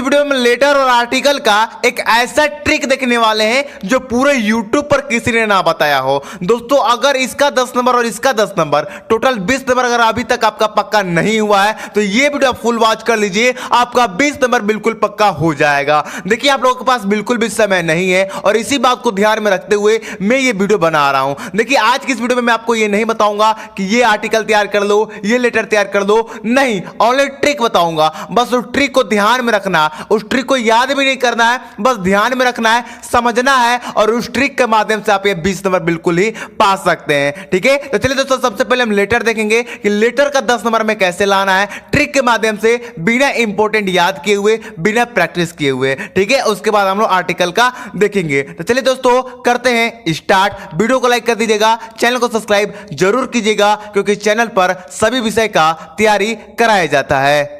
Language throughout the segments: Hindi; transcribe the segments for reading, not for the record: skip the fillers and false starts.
वीडियो में लेटर और आर्टिकल का एक ऐसा ट्रिक देखने वाले हैं जो पूरे YouTube पर किसी ने ना बताया हो। दोस्तों अगर इसका 10 नंबर और इसका 10 नंबर टोटल 20 नंबर अगर अभी तक आपका पक्का नहीं हुआ है तो ये वीडियो आप फुल वॉच कर लीजिए, आपका 20 नंबर बिल्कुल पक्का हो जाएगा। देखिए आप लोगों के पास बिल्कुल भी समय नहीं है और इसी बात को ध्यान में रखते हुए मैं ये वीडियो बना रहा हूं। देखिए आज की इस वीडियो में मैं आपको ये नहीं बताऊंगा कि ये आर्टिकल तैयार कर लो, ये लेटर तैयार कर लो, नहीं, ऑनली ट्रिक बताऊंगा। बस उस ट्रिक को ध्यान में रखना, उस ट्रिक को याद भी नहीं करना है, बस ध्यान में रखना है, समझना है और उस ट्रिक के माध्यम से आप ये 20 नंबर बिल्कुल ही पा सकते हैं। ठीक है, तो चलिए दोस्तों सबसे पहले हम लेटर देखेंगे कि लेटर का 10 नंबर में कैसे लाना है, ट्रिक के माध्यम से, बिना इंपॉर्टेंट याद किए हुए, बिना प्रैक्टिस किए हुए। ठीक है, उसके बाद हम लोग आर्टिकल का देखेंगे। तो चलिए दोस्तों करते हैं स्टार्ट। वीडियो को लाइक कर दीजिएगा, चैनल को सब्सक्राइब जरूर कीजिएगा क्योंकि चैनल पर सभी विषय का तैयारी कराया जाता है।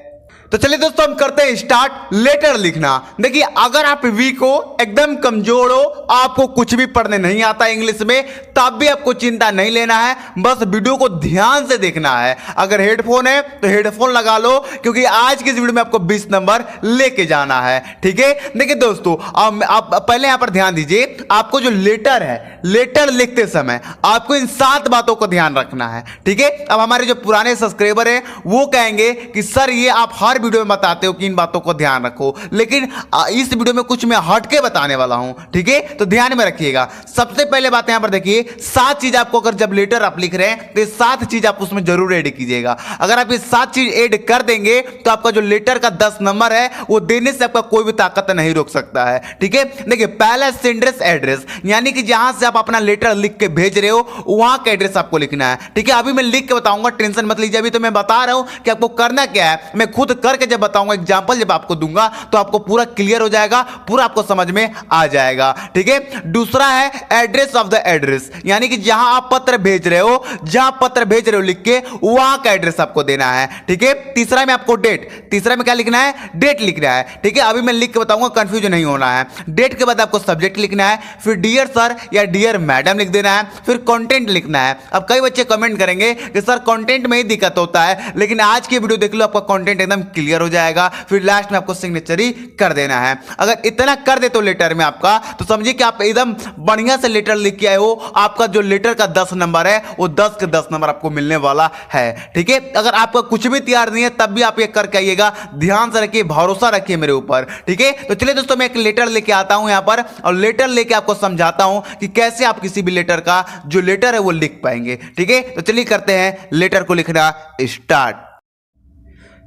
तो चलिए दोस्तों हम करते हैं स्टार्ट। लेटर लिखना। देखिए अगर आप वीक हो, एकदम कमजोर हो, आपको कुछ भी पढ़ने नहीं आता इंग्लिश में, तब भी आपको चिंता नहीं लेना है, बस वीडियो को ध्यान से देखना है। अगर हेडफोन है तो हेडफोन लगा लो क्योंकि आज की इस वीडियो में आपको 20 नंबर लेके जाना है। ठीक है, देखिए दोस्तों आप पहले यहां पर ध्यान दीजिए, आपको जो लेटर है, लेटर लिखते समय आपको इन 7 बातों को ध्यान रखना है। ठीक है, अब हमारे जो पुराने सब्सक्राइबर हैं वो कहेंगे कि सर ये आप हर वीडियो में बताते हो कि इन बातों को ध्यान रखो, लेकिन इस वीडियो में कुछ मैं हटके बताने वाला हूं। ठीक है, तो ध्यान में रखिएगा। सबसे पहले बात यहां पर देखिए, 7 चीज आपको, अगर जब लेटर आप लिख रहे हैं तो ये 7 चीज आप उसमें जरूर ऐड कीजिएगा। अगर आप ये 7 चीज ऐड कर देंगे तो आपका जो लेटर का 10 नंबर है वो देने से आपका कोई भी ताकत नहीं रोक सकता है। ठीक है, देखिए पहला सेंडर्स एड्रेस, यानी कि जहां से आप अपना लेटर लिख के भेज रहे हो वहां का एड्रेस आपको लिखना है। ठीक है, अभी मैं लिख के बताऊंगा, टेंशन मत लीजिए। अभी तो मैं बता रहा हूं कि आपको करना क्या है, मैं खुद करके जब बताऊंगा, एग्जांपल जब आपको दूंगा तो आपको पूरा क्लियर हो जाएगा, पूरा आपको समझ में आ जाएगा। ठीक है, दूसरा है एड्रेस ऑफ द एड्रेस, यानी कि जहां आप पत्र भेज रहे हो, जहां पत्र भेज रहे हो लिख के वहां का एड्रेस आपको देना है। ठीक है, तीसरा में आपको डेट, तीसरा में क्या लिखना है, डेट लिखना है। ठीक है, अभी मैं लिख के बताऊंगा, कंफ्यूजन नहीं होना है। डेट के बाद आपको सब्जेक्ट लिखना है, फिर डियर सर या डियर मैडम लिख देना है, फिर कंटेंट लिखना है। अब कई बच्चे कमेंट करेंगे कि सर कंटेंट में ही दिक्कत होता है, लेकिन आज की वीडियो देख लो, आपका कंटेंट एकदम क्लियर हो जाएगा। फिर लास्ट में आपको सिग्नेचर ही कर देना है। अगर इतना कर दे तो लेटर में आपका, तो समझिए कि आप एकदम बढ़िया से लेटर लिख के आए हो। आपका जो लेटर का 10 नंबर है वो 10 के 10 नंबर आपको मिलने वाला है। ठीक है, अगर आपका कुछ भी तैयार नहीं है तब भी आप ये करके आइएगा, ध्यान से रखिए, भरोसा रखिए मेरे ऊपर। ठीक है, तो चलिए दोस्तों मैं एक लेटर लेके आता हूं यहां पर और लेटर लेके आपको समझाता हूं कि कैसे आप किसी भी लेटर का जो लेटर है वो लिख पाएंगे। ठीक है, तो चलिए करते हैं लेटर को लिखना स्टार्ट।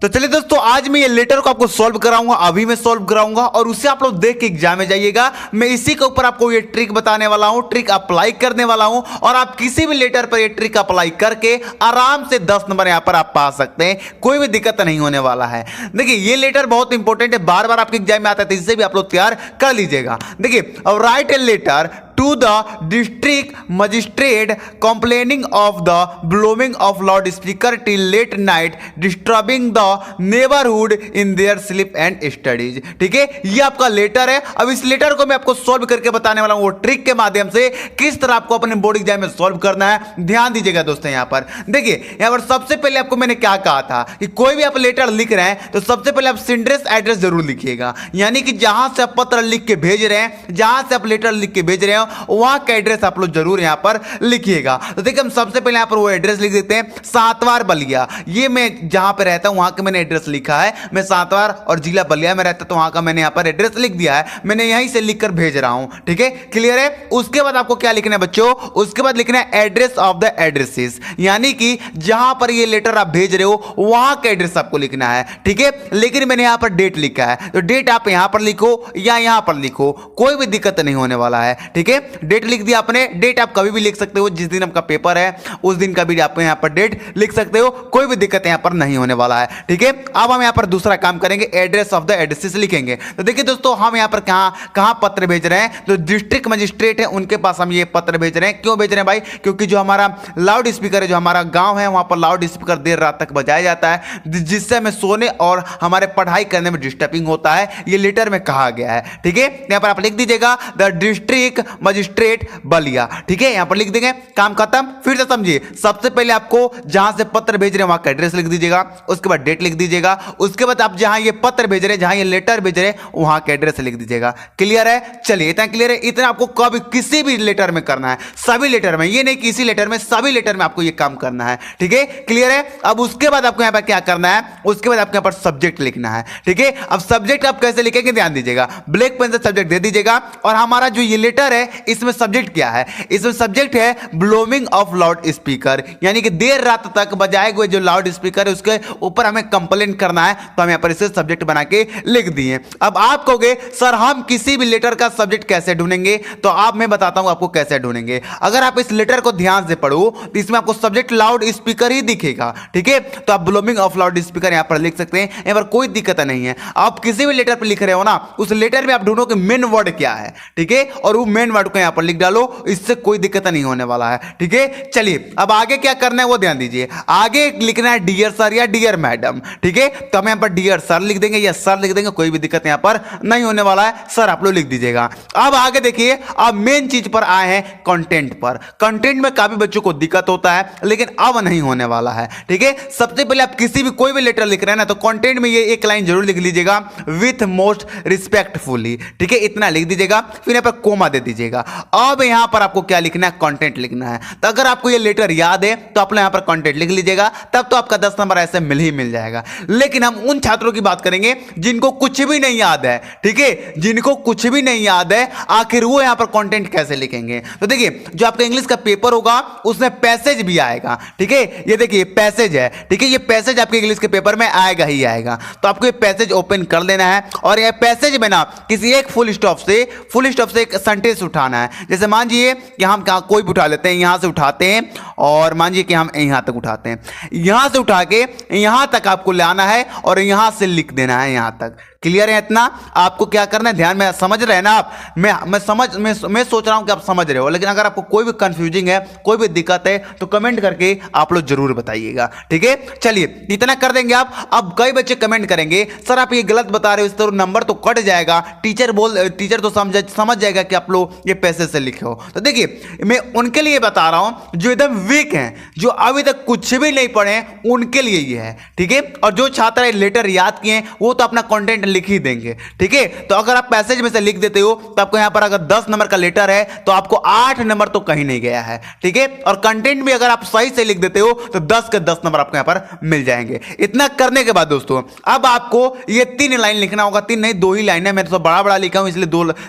तो चलिए दोस्तों आज मैं ये लेटर को आपको सॉल्व कराऊंगा, अभी मैं सॉल्व कराऊंगा और उसे आप लोग देख के एग्जाम में जाइएगा। मैं इसी के ऊपर आपको ये ट्रिक बताने वाला हूं, ट्रिक अप्लाई करने वाला हूं और आप किसी भी लेटर पर ये ट्रिक अप्लाई करके आराम से 10 नंबर यहां पर आप पा सकते हैं, कोई भी दिक्कत नहीं होने वाला है। देखिए ये लेटर बहुत इंपॉर्टेंट है, बार बार आपके एग्जाम में आता है, तो इससे भी आप लोग तैयार कर लीजिएगा। देखिए, अब write a letter to the district magistrate complaining of the blowing of loudspeaker till late night disturbing the neighborhood in their sleep and studies। ठीक है, ये आपका लेटर है। अब इस लेटर को मैं आपको सॉल्व करके बताने वाला हूं, वो ट्रिक के माध्यम से किस तरह आपको अपने बोर्ड एग्जाम में सॉल्व करना है। ध्यान दीजिएगा दोस्तों, यहां पर देखिए, यहां पर सबसे पहले आपको मैंने क्या कहा था कि कोई भी आप लेटर लिख रहे हैं तो सबसे पहले आप सेंडर्स एड्रेस जरूर लिखिएगा, यानी कि जहां से आप पत्र लिख के भेज रहे हैं, जहां से आप लेटर लिख के भेज रहे हो वहां का एड्रेस आप लोग जरूर यहां पर लिखिएगा। तो देखिए हम सबसे पहले यहां पर वो एड्रेस लिख देते हैं, सातवार बलिया। ये मैं जहां पे रहता हूं वहां का मैंने एड्रेस लिखा है, मैं सातवार और जिला बलिया में रहता तो वहां का मैंने यहां पर एड्रेस लिख दिया है, मैंने यहीं से लिखकर भेज रहा हूं। ठीक है, क्लियर है। उसके बाद आपको क्या लिखना है बच्चों, उसके बाद लिखना है एड्रेस ऑफ द एड्रेसेस, यानी कि जहां पर ये लेटर आप भेज रहे हो वहां का एड्रेस आपको लिखना है। ठीक है, लेकिन मैंने यहां पर डेट लिखा है, तो डेट आप यहां पर लिखो या यहां पर लिखो, कोई भी दिक्कत नहीं होने वाला है। ठीक है, डेट लिख दिया आपने, डेट आप कभी भी लिख सकते हो, जिस दिन आपका पेपर है उस दिन का भी आप यहां पर डेट लिख सकते हो, कोई भी दिक्कत यहां पर नहीं होने वाला है। ठीक है, अब हम यहां पर दूसरा काम करेंगे, एड्रेस ऑफ द एड्रेसेस लिखेंगे। तो देखिए दोस्तों हम यहां पर कहां पत्र भेज रहे हैं, तो डिस्ट्रिक्ट मजिस्ट्रेट है उनके पास हम ये पत्र भेज रहे हैं। क्यों भेज रहे हैं भाई, क्योंकि जो हमारा लाउड स्पीकर है, जो हमारा गांव है वहां पर लाउड स्पीकर देर रात तक बजाया जाता है, जिससे हमें सोने और हमारे पढ़ाई करने में डिस्टर्बिंग होता है, ये लेटर में कहा गया है। ठीक है, यहां पर आप लिख दीजिएगा द डिस्ट्रिक्ट मजिस्ट्रेट बलिया। ठीक है, यहां पर लिख देंगे, काम खत्म। फिर से समझिए, सबसे पहले आपको जहां से पत्र भेज रहे हैं वहां का एड्रेस लिख दीजिएगा, उसके बाद डेट लिख दीजिएगा, उसके बाद आप जहां ये पत्र भेज रहे हैं, जहां ये लेटर भेज रहे हैं वहां का एड्रेस लिख दीजिएगा। क्लियर है? चलिए, इतना क्लियर है। इतना आपको कभी किसी भी लेटर में करना है, सभी लेटर में, ये नहीं कि इसी लेटर में, सभी लेटर में आपको ये काम करना है। ठीक है, क्लियर है? अब उसके बाद आपको यहां पर क्या करना है, उसके बाद आपको यहां पर सब्जेक्ट लिखना है। ठीक है, अब सब्जेक्ट आप कैसे लिखेंगे ध्यान दीजिएगा, ब्लैक पेन से सब्जेक्ट दे दीजिएगा। और हमारा जो ये लेटर है इसमें सब्जेक्ट क्या है, इसमें सब्जेक्ट है ब्लोइंग ऑफ लाउड स्पीकर, यानी कि देर रात तक बजाए हुए जो लाउड स्पीकर है उसके ऊपर हमें कंप्लेन करना है, तो हम यहां पर इसे सब्जेक्ट बना के लिख दिए। अब आप कहोगे सर हम किसी भी लेटर का सब्जेक्ट कैसे ढूंढेंगे, तो आप मैं बताता हूं आपको कैसे ढूंढेंगे। अगर आप इस लेटर को ध्यान से पढ़ो तो इसमें आपको सब्जेक्ट लाउड स्पीकर ही दिखेगा। ठीक है, तो आप ब्लोइंग ऑफ लाउड स्पीकर यहां पर लिख सकते हैं, यहां पर कोई दिक्कत नहीं है। आप किसी भी लेटर पर लिख रहे हो ना, उस लेटर में आप ढूंढो कि मेन वर्ड क्या है। ठीक है, और वो मेन वर्ड को यहां पर लिख डालो, इससे कोई दिक्कत नहीं होने वाला है। ठीक है, चलिए अब आगे क्या करना है वो ध्यान दीजिए। आगे लिखना है डियर सर या डियर मैडम। ठीक है, तो हम यहां पर डियर सर लिख देंगे या सर लिख देंगे, कोई भी दिक्कत यहां पर नहीं होने वाला है, सर आप लोग लिख दीजिएगा। अब आगे देखिए, अब मेन चीज पर आए हैं, कंटेंट पर। कंटेंट में काफी बच्चों को दिक्कत होता है, लेकिन अब नहीं होने वाला है। ठीक है, सबसे पहले आप किसी भी कोई भी लेटर लिख रहे हैं ना, तो कंटेंट में ये एक लाइन जरूर लिख लीजिएगा, विथ मोस्ट रिस्पेक्टफुली। ठीक है, इतना लिख दीजिएगा, फिर यहां पर कोमा दे दीजिएगा। अब यहां पर आपको क्या लिखना है, कंटेंट लिखना है। तो अगर आपको ये लेटर याद है तो आप यहां पर कंटेंट लिख लीजिएगा, तब तो आपका 10 नंबर ऐसे मिल जाएगा। लेकिन हम उन छात्रों की बात करेंगे जिनको कुछ भी नहीं याद है। ठीक है, जिनको कुछ भी नहीं याद है, आखिर वो यहां पर कंटेंट कैसे लिखेंगे। तो देखिए, जो आपका इंग्लिश का पेपर होगा उसमें पैसेज भी आएगा। ठीक है, ये देखिए पैसेज है। ठीक है, ये पैसेज आपके इंग्लिश के पेपर में आएगा ही आएगा, तो आपको ये पैसेज ओपन कर लेना है और ये पैसेज में ना किसी एक फुल स्टॉप से एक सेंटेंस उठाना है। जैसे मान लीजिए कि हम कोई भी उठा लेते हैं, यहां से उठाते हैं और मान लीजिए कि हम यहां तक उठाते हैं, यहां से उठा के यहां तक आपको लाना है और यहां से लिख देना है यहां तक। क्लियर है? इतना आपको क्या करना है, ध्यान में समझ रहे हैं ना आप? मैं सोच रहा हूं कि आप समझ रहे हो, लेकिन अगर आपको कोई भी कंफ्यूजिंग है, कोई भी दिक्कत है, तो कमेंट करके आप लोग जरूर बताइएगा। ठीक है, चलिए इतना कर देंगे आप। अब कई बच्चे कमेंट करेंगे सर आप ये गलत बता रहे हो, इस तरह नंबर तो कट जाएगा, टीचर तो समझ जाएगा कि आप लोग ये पैसे से लिखे हो। तो देखिए, मैं उनके लिए बता रहा हूं जो एकदम वीक हैं, जो अभी तक कुछ भी नहीं पढ़े, उनके लिए ये है। ठीक है, और जो छात्र लेटर याद किए वो तो अपना कंटेंट लिख ही देंगे। ठीक है, तो अगर आप पैसेज में से लिख देते हो तो आपको यहां पर अगर 10 नंबर का लेटर है तो आपको 8 नंबर तो कहीं नहीं गया है। ठीक है, और कंटेंट भी अगर आप सही से लिख देते हो तो 10 के 10 नंबर आपको यहां पर मिल जाएंगे। इतना करने के बाद दोस्तों, अब आपको ये 3 लाइन लिखना होगा। 3 नहीं, 2 ही लाइन है, मैं तो बड़ा बड़ा लिखा हूं इसलिए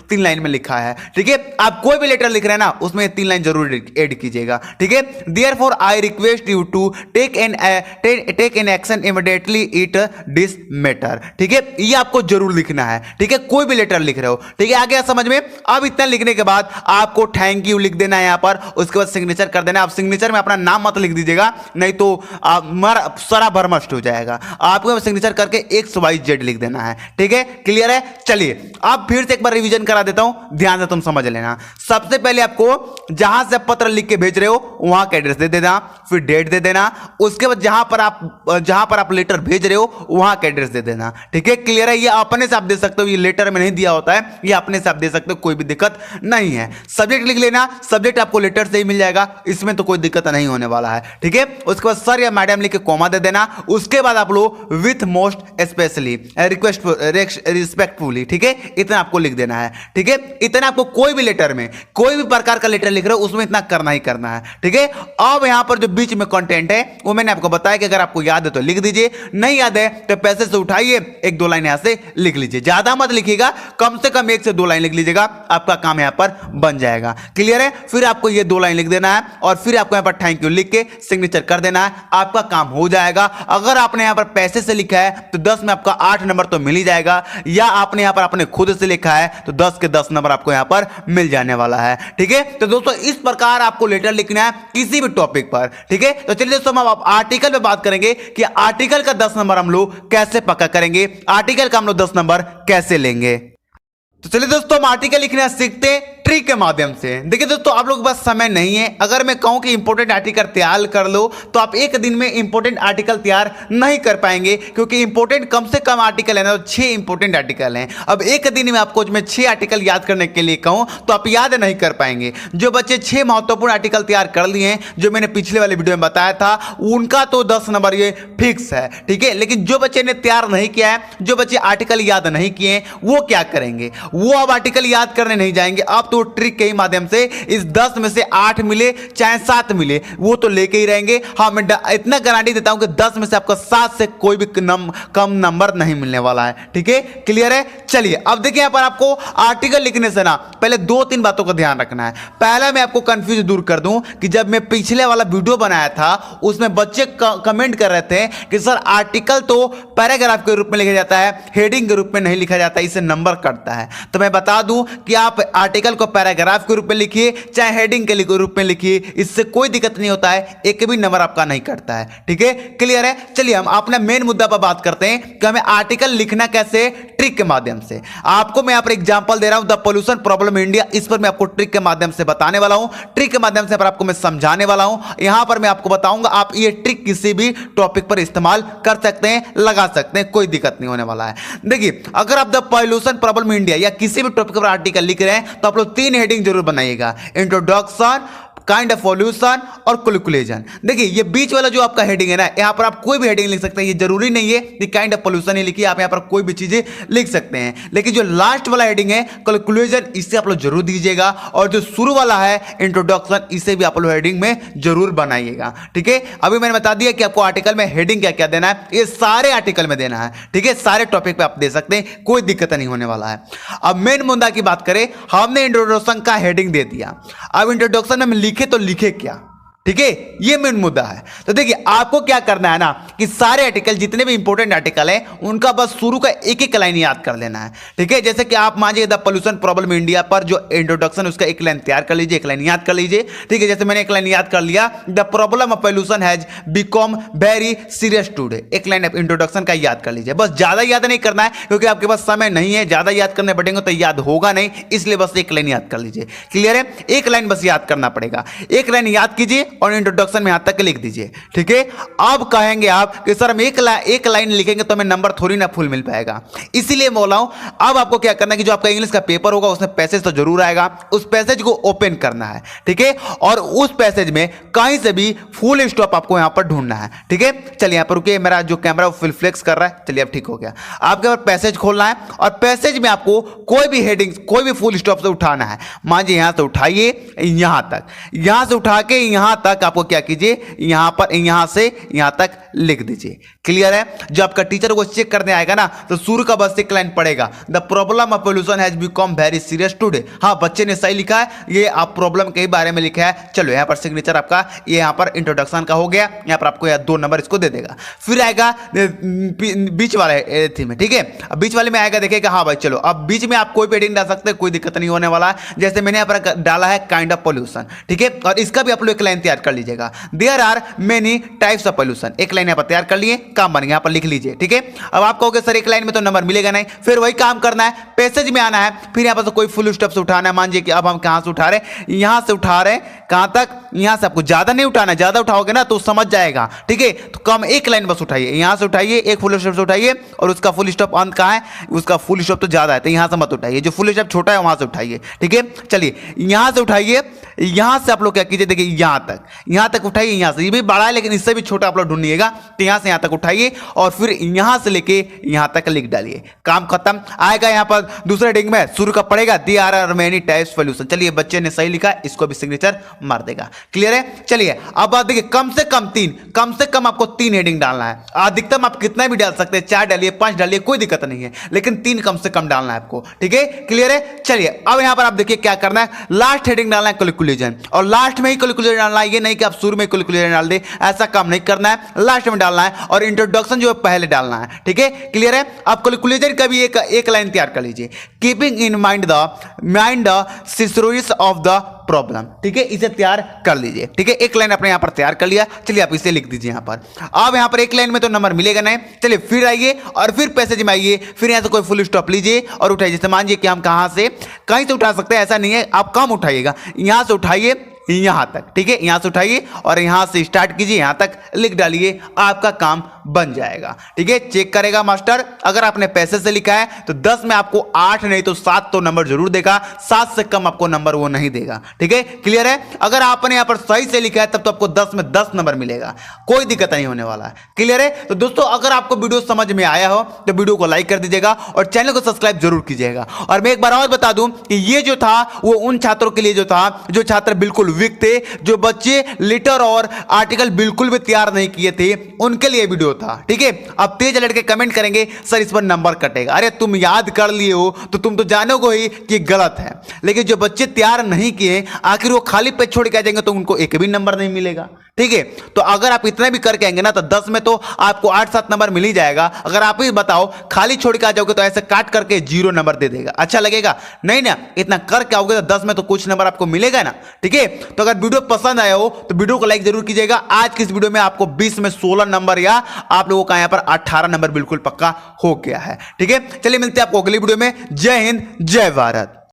3 लाइन में लिखा है। ठीक है, आप कोई भी लेटर लिख रहे हैं ना, उसमें 3 लाइन जरूर ऐड कीजिएगा। ठीक है, therefore I request you to take an action immediately it this matter. ठीक है, ये आपको जरूर लिखना है। ठीक है, कोई भी लेटर लिख रहे हो। ठीक है, आ गया समझ में? अब इतना लिखने के बाद आपको थैंक यू लिख देना है यहां पर, उसके बाद सिग्नेचर कर देना है। आप सिग्नेचर में अपना नाम मत लिख दीजिएगा, नहीं तो सारा भरमस्ट हो जाएगा। आपको सिग्नेचर करके XYZ लिख देना है। ठीक है, क्लियर है? चलिए अब फिर से एक बार रिवीजन करा देता हूं, ध्यान से तुम समझ लेना। सबसे पहले आपको जहां से पत्र लिख के भेज रहे हो वहां का एड्रेस दे देना, फिर डेट दे देना, उसके बाद जहां पर आप लेटर भेज रहे हो वहां का एड्रेस दे देना। ठीक है, क्लियर है? ये अपने से आप दे सकते हो, ये लेटर में नहीं दिया होता है, ये अपने से आप दे सकते हो, कोई भी दिक्कत नहीं है। सब्जेक्ट लिख लेना, सब्जेक्ट आपको लेटर से ही मिल जाएगा, इसमें तो कोई दिक्कत नहीं होने वाला है। ठीक है, उसके बाद सर या मैडम लिख के कॉमा दे देना, उसके बाद आप लोग विथ मोस्ट स्पेशली रिस्पेक्टफुली। ठीक है, इतना आपको लिख देना है। ठीक है, इतना आपको कोई भी लेटर में, कोई भी प्रकार का लेटर लिख रहे हो उसमें इतना करना ही करना है। ठीक है, अब यहां पर जो बीच में कंटेंट है वो मैंने आपको बताया कि अगर आपको याद है तो लिख दीजिए, नहीं याद है तो पैसे से उठाइए, 1-2 लाइन यहां से लिख लीजिए। ज्यादा मत लिखिएगा, कम से कम 1 से 2 लाइन लिख लीजिएगा, आपका काम यहां पर बन जाएगा। क्लियर है? फिर आपको ये 2 लाइन लिख देना है और फिर आपको यहां पर थैंक यू लिख के सिग्नेचर कर देना है, आपका काम हो जाएगा। अगर आपने यहां पर पैसे से लिखा है तो 10 में आपका 8 नंबर तो मिल ही जाएगा, या आपने यहां पर अपने खुद से लिखा है तो 10 के 10 नंबर आपको यहां पर मिल जाने वाला है। ठीक है, तो दोस्तों इस प्रकार आपको लेटर लिखना है किसी भी टॉपिक पर। ठीक है, तो चलिए दोस्तों हम आर्टिकल पे बात करेंगे कि आर्टिकल का 10 नंबर हम लोग कैसे पक्का करेंगे, आर्टिकल का हम लोग 10 नंबर कैसे लेंगे। तो चलिए दोस्तों हम आर्टिकल लिखना सीखते हैं। ट्रिक के माध्यम से। देखिए दोस्तों, आप लोगों के पास समय नहीं है। अगर मैं कहूं कि इंपॉर्टेंट आर्टिकल तैयार कर लो तो आप एक दिन में इंपॉर्टेंट आर्टिकल तैयार नहीं कर पाएंगे, क्योंकि इंपॉर्टेंट कम से कम आर्टिकल है ना, तो 6 इंपॉर्टेंट आर्टिकल हैं। अब एक दिन में आपको मैं 6 आर्टिकल याद करने के लिए कहूं तो आप याद नहीं कर पाएंगे। जो बच्चे 6 महत्वपूर्ण आर्टिकल तैयार कर लिए हैं, जो मैंने पिछले वाले वीडियो में बताया था, उनका तो 10 नंबर ये फिक्स है, ठीक है। लेकिन जो बच्चे ने तैयार नहीं किया है, जो बच्चे आर्टिकल याद नहीं किए हैं, वो क्या करेंगे? वो अब आर्टिकल याद करने नहीं जाएंगे। अब तो ट्रिक के ही माध्यम से इस 10 में से 8 मिले चाहे 7 मिले, वो तो लेके ही रहेंगे। हाँ, मैं इतना गारंटी देता हूं कि 10 में से आपको 7 से कोई भी कम नंबर नहीं मिलने वाला है, ठीक है। क्लियर है? चलिए अब देखिए, यहां पर आपको आर्टिकल लिखने से ना पहले 2-3 बातों का ध्यान रखना है। पहला मैं आपको कंफ्यूज दूर कर दूं कि जब मैं पिछले वाला वीडियो बनाया था उसमें बच्चे कमेंट कर रहे थे कि सर आर्टिकल तो पैराग्राफ के रूप में लिखा जाता है, हेडिंग के रूप में नहीं लिखा जाता, इसे नंबर कटता है। तो मैं बता दूं कि आप आर्टिकल को पैराग्राफ के रूप में लिखिए चाहे हेडिंग के रूप में लिखिए, इससे कोई दिक्कत नहीं होता है, एक भी नंबर आपका नहीं कटता है, ठीक है। क्लियर है? चलिए हम अपने मेन मुद्दा पर बात करते हैं कि हमें आर्टिकल लिखना कैसे, ट्रिक के माध्यम से। आपको मैं यहां पर एग्जांपल दे रहा हूं, द पोल्यूशन प्रॉब्लम इंडिया, इस पर मैं आपको ट्रिक के माध्यम से बताने वाला हूं, ट्रिक के माध्यम से पर आपको मैं समझाने वाला हूं। यहां पर मैं आपको बताऊंगा आप ये ट्रिक किसी भी टॉपिक पर इस्तेमाल कर सकते हैं, लगा सकते हैं, कोई दिक्कत नहीं होने वाला है। देखिए, अगर आप द पोल्यूशन प्रॉब्लम इंडिया या किसी भी टॉपिक पर आर्टिकल लिख रहे हैं तो आप लोग 3 हेडिंग जरूर बनाइएगा, इंट्रोडक्शन, काइंड ऑफ पॉल्यूशन और कैलकुलेशन। देखिए ये बीच वाला जो आपका हेडिंग है ना, यहां पर आप कोई भी हेडिंग लिख सकते हैं, ये जरूरी नहीं है कि काइंड ऑफ पॉल्यूशन ही लिखिए, आप यहां पर कोई भी चीजें लिख सकते हैं। लेकिन जो लास्ट वाला हेडिंग है कैलकुलेशन, इसे आप लोग जरूर दीजिएगा, और जो शुरू वाला है इंट्रोडक्शन, इसे भी आप लोग हेडिंग में जरूर बनाइएगा, ठीक है। अभी मैंने बता दिया कि आपको आर्टिकल में हेडिंग क्या क्या देना है, ये सारे आर्टिकल में देना है, ठीक है, सारे टॉपिक पे आप दे सकते हैं, कोई दिक्कत नहीं होने वाला है। अब मेन मुद्दा की बात करें, हमने इंट्रोडक्शन का हेडिंग दे दिया, अब इंट्रोडक्शन में लिखे तो लिखे क्या, ठीक है, ये मेन मुद्दा है। तो देखिए आपको क्या करना है ना कि सारे आर्टिकल, जितने भी इंपॉर्टेंट आर्टिकल हैं, उनका बस शुरू का एक एक लाइन याद कर लेना है, ठीक है। जैसे कि आप मानिए द पोल्यूशन प्रॉब्लम इंडिया पर जो इंट्रोडक्शन, उसका एक लाइन तैयार कर लीजिए, एक लाइन याद कर लीजिए, ठीक है। जैसे मैंने एक लाइन याद कर लिया, the problem of pollution has become very serious today, एक लाइन इंट्रोडक्शन का याद कर लीजिए। बस ज्यादा याद नहीं करना है, क्योंकि आपके पास समय नहीं है, ज्यादा याद करने पड़ेंगे तो याद होगा नहीं, इसलिए बस एक लाइन याद कर लीजिए। क्लियर है? एक लाइन बस याद करना पड़ेगा, एक लाइन याद कीजिए और इंट्रोडक्शन में यहां तक लिख दीजिए, ठीक है। अब कहेंगे आप कि सर हम एक लाइन लिखेंगे तो हमें नंबर थोड़ी ना फुल मिल पाएगा, इसीलिए बोला हूं अब आपको क्या करना है कि जो आपका इंग्लिश का पेपर होगा उसमें पैसेज तो जरूर आएगा, उस पैसेज को ओपन करना है, ठीक है। और उस पैसेज में कहीं से भी फुल स्टॉप आपको यहां पर ढूंढना है, ठीक है। चलिए यहां पर रुकिए, मेरा जो कैमरा फुल फ्लेक्स कर रहा है, चलिए अब ठीक हो गया। आपके पास पैसेज खोलना है और पैसेज में आपको कोई भी हेडिंग, कोई भी फुल स्टॉप से उठाना है। मान लीजिए यहां से उठाइए यहां तक, यहां से उठा के यहां तक आपको क्या कीजिए, यहां पर यहां से यहां तक लिख दीजिए। क्लियर है? जब आपका टीचर को चेक करने आएगा ना तो शुरू का बस एक लाइन पड़ेगा, the problem of pollution has become very serious today. हाँ, बच्चे ने सही लिखा है, ये आप प्रॉब्लम के बारे में लिखा है। चलो यहां पर सिग्नेचर आपका, ये यहां पर इंट्रोडक्शन का हो गया, यहां पर आपको 2 नंबर इसको दे देगा। फिर आएगा बीच वाले थी में, ठीक है। अब बीच वाले में आएगा, देखेगा हाँ भाई चलो, अब बीच में आप कोई भी हेडिंग डाल सकते हैं, कोई दिक्कत नहीं होने वाला है। जैसे मैंने यहां पर डाला है काइंड ऑफ पोल्यूशन, ठीक है, और इसका भी आप लोग एक लाइन तैयार कर लीजिएगा, there are many types of pollution, एक लाइन यहां पर तैयार कर लिए, काम बन गया, यहां पर लिख लीजिए, ठीक है। अब आप कहोगे सर एक लाइन में तो नंबर मिलेगा नहीं, फिर वही काम करना है, पैसेज में आना है, फिर यहां पर कोई फुल स्टॉप से उठाना है। मान लीजिए कि अब हम कहां से उठा रहे हैं, यहां से उठा रहे हैं, कहां तक, यहां से। आपको ज्यादा नहीं उठाना, ज्यादा उठाओगे ना तो समझ जाएगा, ठीक है। तो कम एक लाइन बस उठाइए, यहां से उठाइए, एक फुल स्टॉप से उठाइए, और उसका फुल स्टॉप अंत कहां है, उसका फुल स्टॉप तो ज्यादा है, तो यहां से मत उठाइए, जो फुल स्टॉप छोटा है वहां से उठाइए, ठीक है। चलिए यहां से उठाइए, यहां से आप लोग क्या कीजिए, देखिए यहां तक उठाइए, यहां से, ये भी बड़ा है लेकिन इससे भी छोटा आप लोग ढूंढिएगा, तो यहां से यहां तक उठाइए और फिर यहां से लेके यहां तक लिख डालिए, काम खत्म। आएगा यहां पर दूसरे हेडिंग में शुरू का पड़ेगा, there are many types pollution. चलिए बच्चे ने सही लिखा, इसको भी सिग्नेचर मार देगा। क्लियर है? चलिए अब बात देखिए, कम से कम आपको 3 हेडिंग डालना है। अधिकतम आप कितना भी डाल सकते हैं, 4 डालिए, 5 डालिए, कोई दिक्कत नहीं है, लेकिन 3 कम से कम डालना है आपको, ठीक है। क्लियर है? चलिए अब यहां पर आप देखिए क्या करना है, लास्ट हेडिंग डालना है कैलकुलेशन, और लास्ट में ही कैलकुलेशन डालना है, ये नहीं कि आप शुरू में कैलकुलेशन डाल दे, ऐसा काम नहीं करना है, लास्ट में डालना है, और इंट्रोडक्शन जो है पहले डालना है, ठीक है। क्लियर है? आप कैलकुलेशन का भी एक लाइन तैयार कर लीजिए, keeping in mind the histories of the problem, ठीक है, इसे तैयार कर लीजिए, ठीक है। एक लाइन अपने यहां पर तैयार कर लिया, चलिए आप इसे लिख दीजिए यहां पर। अब यहां पर एक लाइन में तो नंबर मिलेगा नहीं, चलिए फिर आइए और फिर पैसेज में आइए, फिर यहां से कोई फुल स्टॉप लीजिए और उठाइए। जैसे मान लीजिए कि हम कहां से कहीं से उठा सकते हैं, ऐसा नहीं है। आप कम उठाइएगा, यहां से उठाइए यहां तक, ठीक है, यहां से उठाइए और यहां से स्टार्ट कीजिए, यहां तक लिख डालिए, आपका काम बन जाएगा। ठीक है, चेक करेगा मास्टर। अगर आपने पैसे से लिखा है तो 10 में आपको 8 नहीं तो 7 तो नंबर जरूर देगा, 7 से कम आपको नंबर वो नहीं देगा। ठीक है, क्लियर है। अगर आपने यहां पर सही से लिखा है तब तो आपको 10 में 10 नंबर मिलेगा, कोई दिक्कत नहीं होने वाला है। क्लियर है। तो दोस्तों अगर आपको वीडियो समझ में आया हो तो वीडियो को लाइक कर दीजिएगा और चैनल को सब्सक्राइब जरूर कीजिएगा। और मैं एक बार और बता दूं कि ये जो था वो उन छात्रों के लिए जो था जो छात्र बिल्कुल वीक थे, जो बच्चे लेटर और आर्टिकल बिल्कुल भी तैयार नहीं किए थे, उनके लिए वीडियो था। ठीक है, अब तेज लड़के कमेंट करेंगे सर इस पर नंबर कटेगा। अरे तुम याद कर लिए हो तो तुम तो जानोगे ही कि गलत है, लेकिन जो बच्चे तैयार नहीं किए आखिर वो खाली पेज छोड़ के आ जाएंगे तो उनको एक भी नंबर नहीं मिलेगा। ठीक है, तो अगर आप इतना भी करके आएंगे ना तो 10 में तो आपको 8-7 नंबर मिल ही जाएगा। अगर आप ही बताओ खाली छोड़ के आ जाओगे तो ऐसे काट करके 0 नंबर दे देगा, अच्छा लगेगा नहीं ना। इतना करके आओगे तो 10 में तो कुछ नंबर आपको मिलेगा ना। ठीक है, तो अगर वीडियो पसंद आया हो तो वीडियो को लाइक जरूर कीजिएगा। आज की इस वीडियो में आपको 20 में 16 नंबर या आप लोगों का यहां पर 18 नंबर बिल्कुल पक्का हो गया है। ठीक है, चलिए मिलते हैं आपको अगली वीडियो में। जय हिंद, जय भारत।